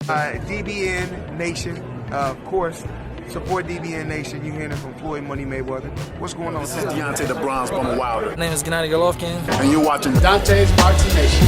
DBN Nation, of course. Support DBN Nation. You hearing it from Floyd Money Mayweather. What's going on? This is Deontay the Bronze Bomber Wilder. My name is Gennady Golovkin. And you're watching Dante's Boxing Nation.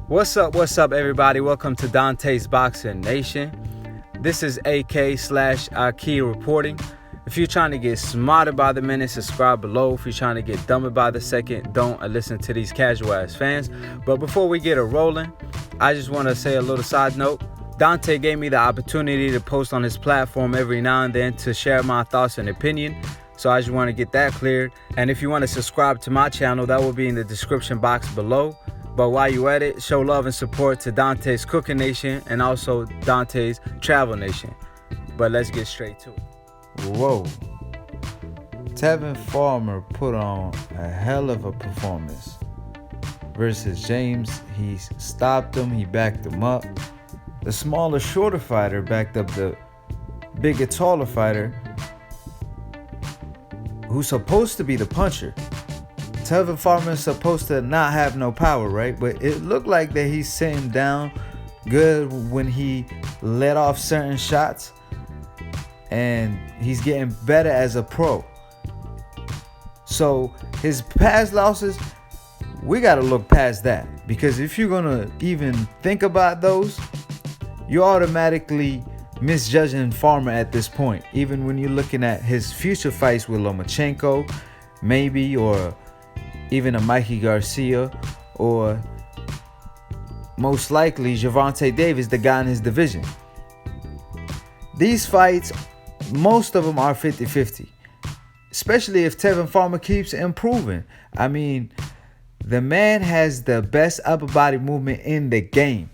What's up, everybody? Welcome to Dante's Boxing Nation. This is AK/Aki reporting. If you're trying to get smarter by the minute, subscribe below. If you're trying to get dumber by the second, don't listen to these casual-ass fans. But before we get it rolling, I just want to say a little side note. Dante gave me the opportunity to post on his platform every now and then to share my thoughts and opinion. So I just want to get that cleared. And if you want to subscribe to my channel, that will be in the description box below. But while you at it, show love and support to Dante's Cooking Nation and also Dante's Travel Nation. But let's get straight to it. Whoa. Tevin Farmer put on a hell of a performance versus James. He stopped him, he backed him up. The smaller, shorter fighter backed up the bigger, taller fighter who's supposed to be the puncher. Tevin Farmer is supposed to not have no power, right? But it looked like that he's sitting down good when he let off certain shots, and he's getting better as a pro. So his past losses, we got to look past that, because if you're gonna even think about those, you're automatically misjudging Farmer at this point. Even when you're looking at his future fights with Lomachenko, maybe, or even a Mikey Garcia, or most likely Gervonta Davis, the guy in his division. These fights, most of them are 50-50, especially if Tevin Farmer keeps improving. I mean, the man has the best upper body movement in the game.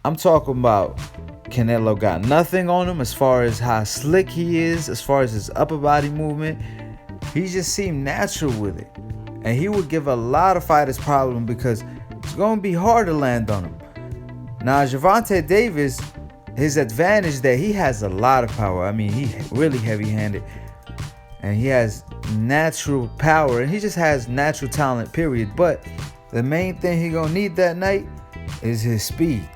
I'm talking about Canelo got nothing on him as far as how slick he is, as far as his upper body movement. He just seemed natural with it. And he would give a lot of fighters problem because it's going to be hard to land on him. Now, Gervonta Davis, his advantage that he has a lot of power. I mean, he's really heavy-handed. And he has natural power. And he just has natural talent, period. But the main thing he going to need that night is his speed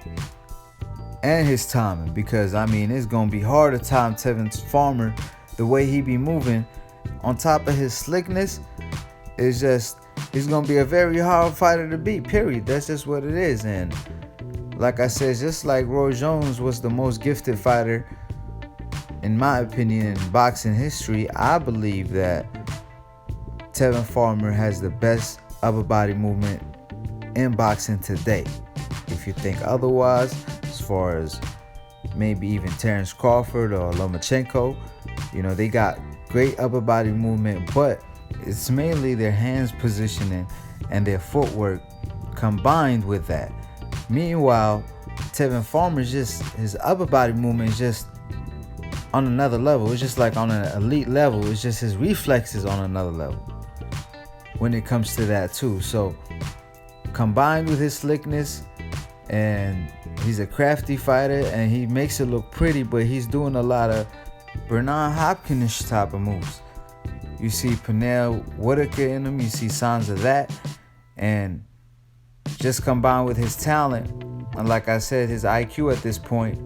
and his timing, because I mean, it's gonna be hard to time Tevin Farmer the way he be moving. On top of his slickness, it's just, he's gonna be a very hard fighter to beat, period. That's just what it is. And like I said, just like Roy Jones was the most gifted fighter, in my opinion, in boxing history, I believe that Tevin Farmer has the best upper body movement in boxing today. If you think otherwise, as far as maybe even Terrence Crawford or Lomachenko, you know, they got great upper body movement, but it's mainly their hands positioning and their footwork combined with that. Meanwhile, Tevin Farmer's just, his upper body movement is just on another level. It's just like on an elite level. It's just his reflexes on another level when it comes to that too. So combined with his slickness, and he's a crafty fighter, and he makes it look pretty, but he's doing a lot of Bernard Hopkins type of moves. You see Pernell Whitaker in him, you see signs of that, and just combined with his talent, and like I said, his IQ at this point,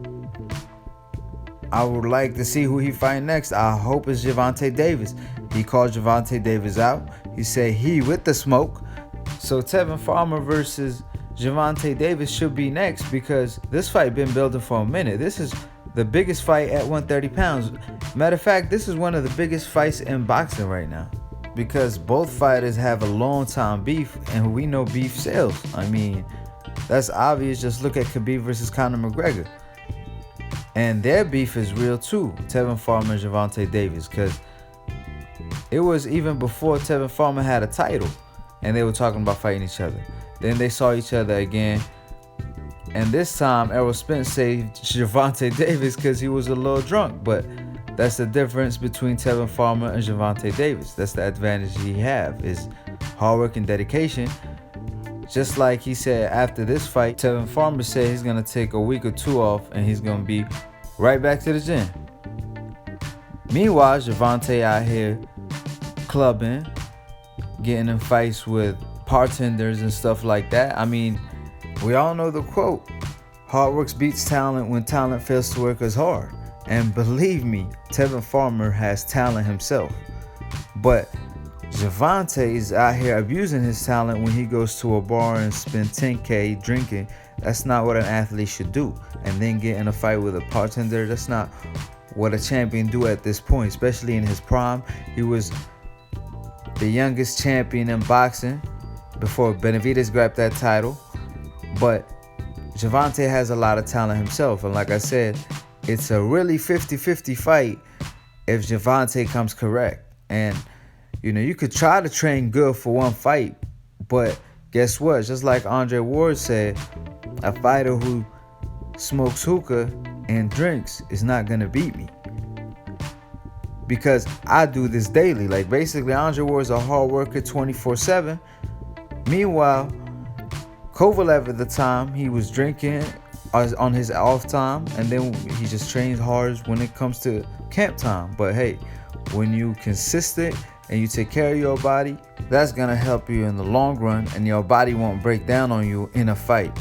I would like to see who he fight next. I hope it's Gervonta Davis. He called Gervonta Davis out. He said he with the smoke. So Tevin Farmer versus Gervonta Davis should be next, because this fight been building for a minute. This is the biggest fight at 130 pounds. Matter of fact, this is one of the biggest fights in boxing right now, because both fighters have a long time beef, and we know beef sells. I mean, that's obvious. Just look at Khabib versus Conor McGregor, and their beef is real too, Tevin Farmer and Gervonta Davis, because it was even before Tevin Farmer had a title and they were talking about fighting each other. Then they saw each other again, and this time Errol Spence saved Gervonta Davis because he was a little drunk. But that's the difference between Tevin Farmer and Gervonta Davis. That's the advantage he have, is hard work and dedication. Just like he said after this fight, Tevin Farmer said he's gonna take a week or two off and he's gonna be right back to the gym. Meanwhile, Gervonta out here clubbing, getting in fights with bartenders and stuff like that. I mean, we all know the quote, Hard work beats talent when talent fails to work as hard. And believe me, Tevin Farmer has talent himself. But Gervonta is out here abusing his talent when he goes to a bar and spend $10K drinking. That's not what an athlete should do. And then get in a fight with a bartender. That's not what a champion do at this point, especially in his prime. He was the youngest champion in boxing before Benavidez grabbed that title. But Gervonta has a lot of talent himself. And like I said, it's a really 50-50 fight if Gervonta comes correct. And, you know, you could try to train good for one fight, but guess what? Just like Andre Ward said, a fighter who smokes hookah and drinks is not going to beat me. Because I do this daily. Like, basically, Andre Ward's a hard worker 24/7. Meanwhile, Kovalev at the time, he was drinking on his off time, and then he just trains hard when it comes to camp time. But hey, when you consistent and you take care of your body, that's gonna help you in the long run, and your body won't break down on you in a fight.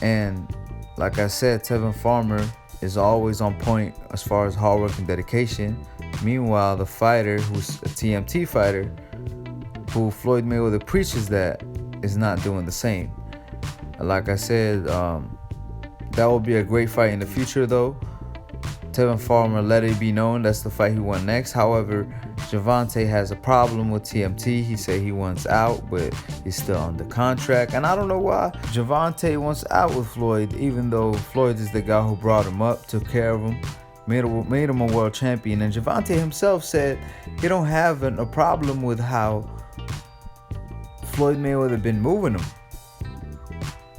And like I said, Tevin Farmer is always on point as far as hard work and dedication. Meanwhile, the fighter who's a TMT fighter, who Floyd Mayweather preaches that, is not doing the same. Like I said, that will be a great fight in the future though. Tevin Farmer let it be known that's the fight he wants next. However, Gervonta has a problem with TMT. He said he wants out, but he's still under contract. And I don't know why Gervonta wants out with Floyd, even though Floyd is the guy who brought him up, took care of him, made him a world champion. And Gervonta himself said he don't have a problem with how Floyd Mayweather been moving him.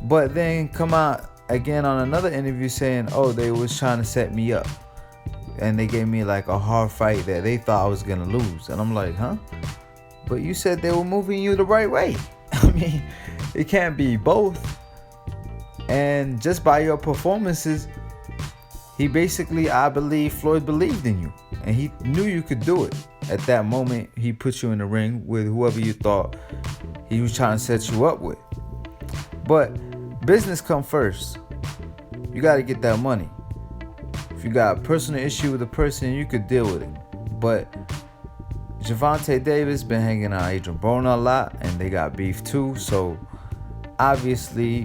But then come out again on another interview saying, oh, they was trying to set me up. And they gave me like a hard fight that they thought I was going to lose. And I'm like, huh? But you said they were moving you the right way. I mean, it can't be both. And just by your performances, he basically, I believe, Floyd believed in you. And he knew you could do it. At that moment, he put you in the ring with whoever you thought he was trying to set you up with. But business come first. You got to get that money. If you got a personal issue with a person, you could deal with it. But Gervonta Davis been hanging out Adrian Broner a lot, and they got beef too. So obviously,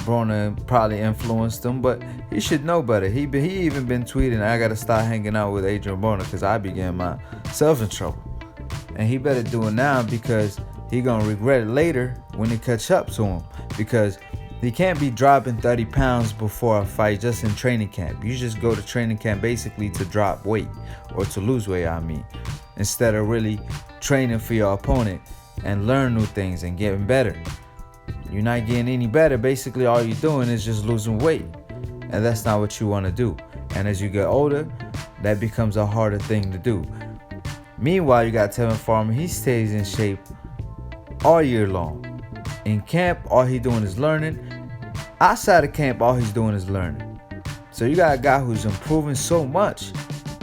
Broner probably influenced him, but he should know better. He even been tweeting, I got to start hanging out with Adrian Broner because I be getting myself in trouble. And he better do it now because he gonna regret it later when it catch up to him. Because he can't be dropping 30 pounds before a fight just in training camp. You just go to training camp basically to drop weight, or to lose weight, I mean, instead of really training for your opponent and learn new things and getting better. You're not getting any better. Basically, all you're doing is just losing weight. And that's not what you want to do. And as you get older, that becomes a harder thing to do. Meanwhile, you got Tevin Farmer. He stays in shape all year long. In camp, all he's doing is learning. Outside of camp, all he's doing is learning. So you got a guy who's improving so much.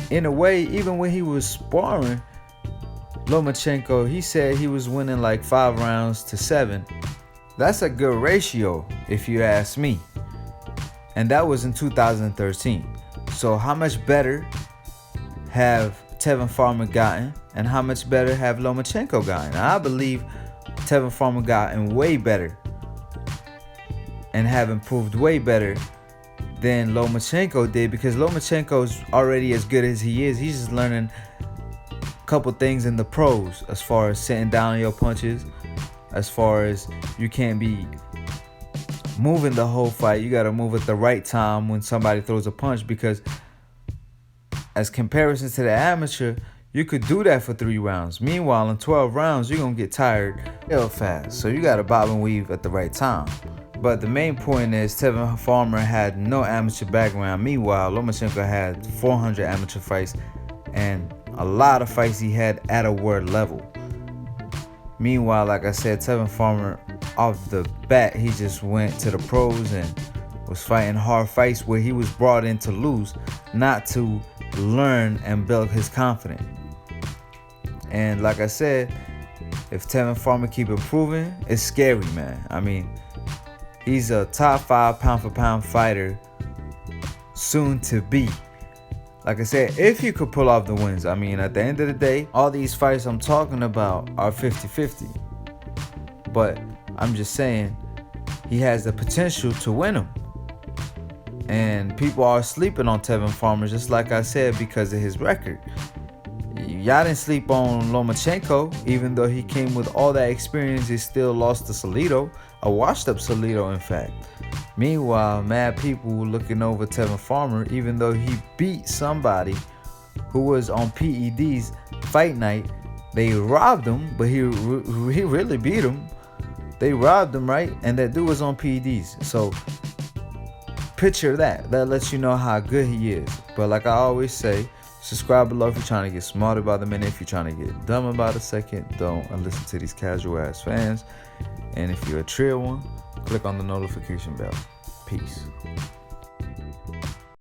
In a way, even when he was sparring Lomachenko, he said he was winning like 5 rounds to 7. That's a good ratio, if you ask me. And that was in 2013. So how much better have Tevin Farmer gotten, and how much better have Lomachenko gotten? I believe Tevin Farmer gotten way better and have improved way better than Lomachenko did, because Lomachenko is already as good as he is. He's just learning a couple things in the pros, as far as sitting down on your punches, as far as you can't be moving the whole fight. You got to move at the right time when somebody throws a punch, because as comparison to the amateur, you could do that for 3 rounds. Meanwhile, in 12 rounds, you're going to get tired real fast. So you got to bob and weave at the right time. But the main point is Tevin Farmer had no amateur background. Meanwhile, Lomachenko had 400 amateur fights, and a lot of fights he had at a world level. Meanwhile, like I said, Tevin Farmer, off the bat, he just went to the pros and was fighting hard fights where he was brought in to lose, not to learn and build his confidence. And like I said, if Tevin Farmer keep improving, it's scary, man. I mean, He's a top 5 pound for pound fighter, soon to be. Like I said, if you could pull off the wins. I mean, at the end of the day, all these fights I'm talking about are 50-50. But I'm just saying, he has the potential to win them. And people are sleeping on Tevin Farmer, just like I said, because of his record. Y'all didn't sleep on Lomachenko, even though he came with all that experience. He still lost to Salido, a washed-up Salido, in fact. Meanwhile, mad people looking over Tevin Farmer, even though he beat somebody who was on PEDs fight night. They robbed him, but he really beat him. They robbed him, right? And that dude was on PEDs. So picture that. That lets you know how good he is. But like I always say, subscribe below if you're trying to get smarter by the minute. If you're trying to get dumber by the second, don't listen to these casual ass fans. And if you're a trill one, click on the notification bell. Peace.